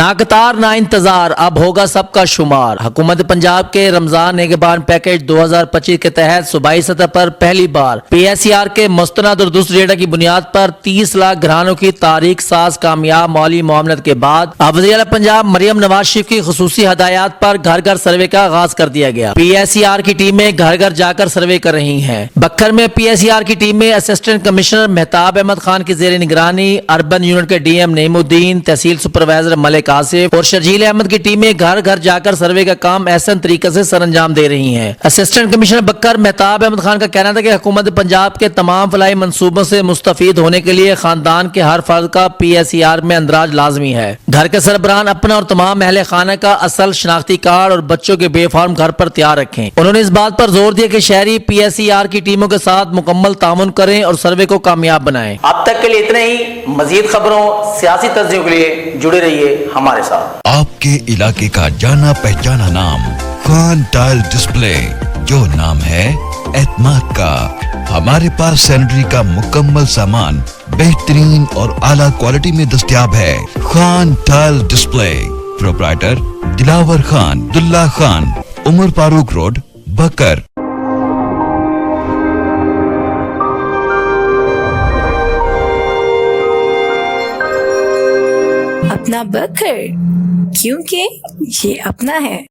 ना कतार ना इंतजार, अब होगा सबका शुमार। हुकूमत पंजाब के रमजान निगहबान पैकेज 2025 के तहत सूबाई सतह पर पहली बार PSER के मुस्तनद और दुरुस्त डेटा की बुनियाद पर 30 लाख घरानों की तारीख साज कामयाब मौली मामलत के बाद अब वज़ीर आला पंजाब मरियम नवाज शरीफ की खुसूसी हदायत पर घर घर सर्वे का आगाज कर दिया गया। PSER की टीमें घर घर जाकर सर्वे कर रही हैं। बक्खर में PSER की टीमें असिस्टेंट कमिश्नर मेहताब अहमद खान की जेर निगरानी अर्बन यूनिट के DM नईमुद्दीन, तहसील सुपरवाइजर मलिक आसिफ और शर्जील अहमद की टीमें घर घर जाकर सर्वे का काम एहसन तरीके से सरअंजाम दे रही हैं। असिस्टेंट कमिश्नर बक्कर मेहताब अहमद खान का कहना था कि हुकूमत पंजाब के तमाम फलाई मंसूबों से मुस्तफीद होने के लिए खानदान के हर फर्द का PSER में अंदराज लाजमी है। घर के सरबराह अपना और तमाम अहले खाना का असल शनाख्ती कार्ड और बच्चों के बेफार्म घर पर तैयार रखें। उन्होंने इस बात पर जोर दिया कि शहरी PSER की टीमों के साथ मुकम्मल तामुन करें और सर्वे को कामयाब बनाएं। अब तक के लिए इतना ही। मजीद खबरों, सियासी तज्जियों के लिए जुड़े रहिए हमारे साथ। आपके इलाके का जाना पहचाना नाम खान टाइल डिस्प्ले, जो नाम है एतमाद का। हमारे पास सैनिटरी का मुकम्मल सामान बेहतरीन और आला क्वालिटी में दस्तयाब है। Khan tile display, proprietor Dilawar Khan, Dulla Khan, Umar Farooq road, Bhakkar. अपना बकर, क्योंकि ये अपना है।